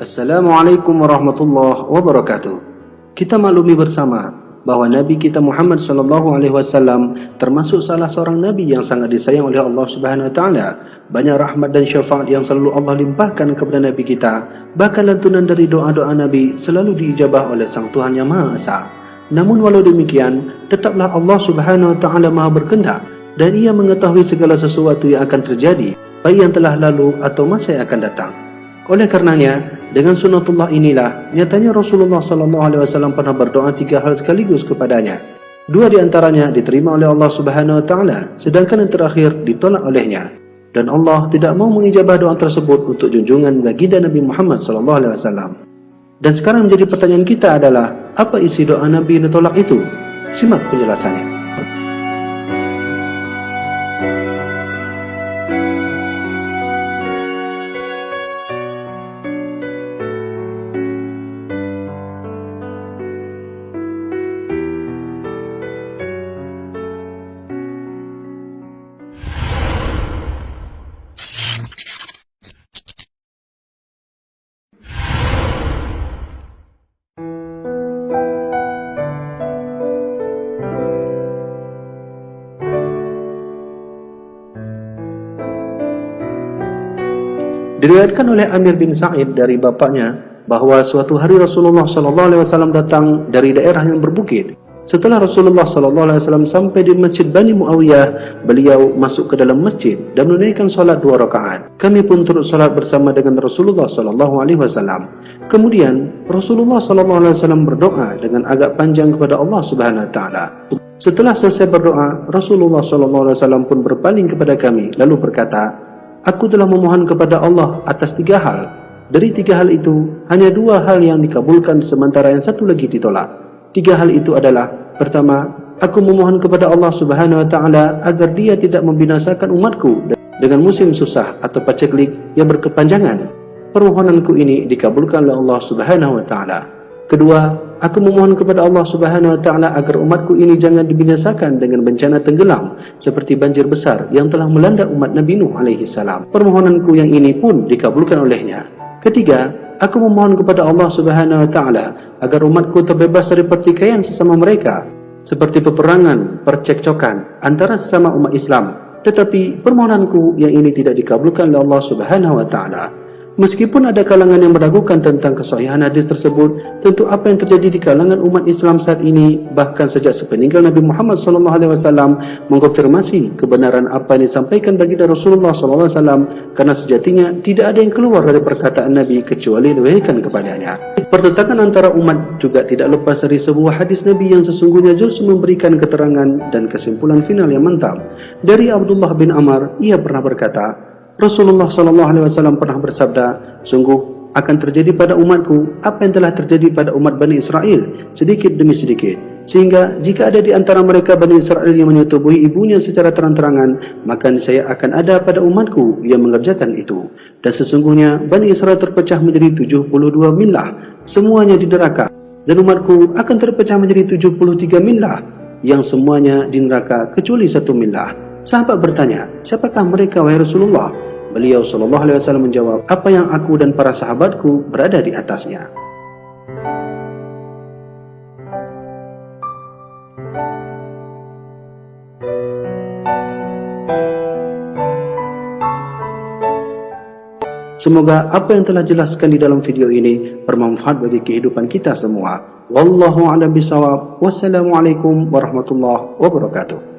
Assalamualaikum warahmatullahi wabarakatuh. Kita maklumi bersama bahwa Nabi kita Muhammad SAW termasuk salah seorang Nabi yang sangat disayang oleh Allah Subhanahu Wa Taala. Banyak rahmat dan syafaat yang selalu Allah limpahkan kepada Nabi kita. Bahkan lantunan dari doa-doa Nabi selalu diijabah oleh Sang Tuhan Yang Maha Esa. Namun walau demikian, tetaplah Allah Subhanahu Wa Taala Maha berkehendak dan Ia mengetahui segala sesuatu yang akan terjadi, baik yang telah lalu atau masa yang akan datang. Oleh karenanya, dengan sunnatullah inilah, nyatanya Rasulullah SAW pernah berdoa 3 hal sekaligus kepadanya. 2 di antaranya diterima oleh Allah Subhanahu Wa Taala, sedangkan yang terakhir ditolak olehnya. Dan Allah tidak mau mengijabah doa tersebut untuk junjungan baginda Nabi Muhammad SAW. Dan sekarang menjadi pertanyaan kita adalah, apa isi doa Nabi yang ditolak itu? Simak penjelasannya. Diriwayatkan oleh Amir bin Sa'id dari bapaknya bahwa suatu hari Rasulullah SAW datang dari daerah yang berbukit. Setelah Rasulullah SAW sampai di Masjid Bani Muawiyah, beliau masuk ke dalam masjid dan menunaikan salat 2 rakaat. Kami pun turut salat bersama dengan Rasulullah SAW. Kemudian Rasulullah SAW berdoa dengan agak panjang kepada Allah Subhanahu Wa Taala. Setelah selesai berdoa, Rasulullah SAW pun berpaling kepada kami lalu berkata, "Aku telah memohon kepada Allah atas 3 hal. Dari 3 hal itu, hanya 2 hal yang dikabulkan sementara yang 1 lagi ditolak. 3 hal itu adalah, pertama, aku memohon kepada Allah Subhanahu Wa Taala agar Dia tidak membinasakan umatku dengan musim susah atau paceklik yang berkepanjangan. Permohonanku ini dikabulkan oleh Allah Subhanahu Wa Taala. Kedua, aku memohon kepada Allah Subhanahu Wa Taala agar umatku ini jangan dibinasakan dengan bencana tenggelam seperti banjir besar yang telah melanda umat Nabi Nuh alaihi salam. Permohonanku yang ini pun dikabulkan olehnya. Ketiga, aku memohon kepada Allah Subhanahu Wa Taala agar umatku terbebas dari pertikaian sesama mereka seperti peperangan, percekcokan antara sesama umat Islam. Tetapi permohonanku yang ini tidak dikabulkan oleh Allah Subhanahu Wa Taala." Meskipun ada kalangan yang meragukan tentang kesahihan hadis tersebut, tentu apa yang terjadi di kalangan umat Islam saat ini, bahkan sejak sepeninggal Nabi Muhammad SAW, mengkonfirmasi kebenaran apa yang disampaikan baginda Rasulullah SAW, karena sejatinya tidak ada yang keluar dari perkataan Nabi kecuali diwahyukan kepadanya. Pertentangan antara umat juga tidak lepas dari sebuah hadis Nabi yang sesungguhnya justru memberikan keterangan dan kesimpulan final yang mantap. Dari Abdullah bin Amr, ia pernah berkata, Rasulullah SAW pernah bersabda, "Sungguh akan terjadi pada umatku apa yang telah terjadi pada umat Bani Israel, sedikit demi sedikit. Sehingga jika ada di antara mereka Bani Israel yang menyetubuhi ibunya secara terang-terangan, maka saya akan ada pada umatku yang mengerjakan itu. Dan sesungguhnya Bani Israel terpecah menjadi 72 millah, semuanya di neraka. Dan umatku akan terpecah menjadi 73 millah, yang semuanya di neraka kecuali 1 millah." Sahabat bertanya, "Siapakah mereka wahai Rasulullah?" Beliau SAW menjawab, "Apa yang aku dan para sahabatku berada di atasnya." Semoga apa yang telah jelaskan di dalam video ini bermanfaat bagi kehidupan kita semua. Wallahu a'lam bishawab. Wassalamualaikum warahmatullahi wabarakatuh.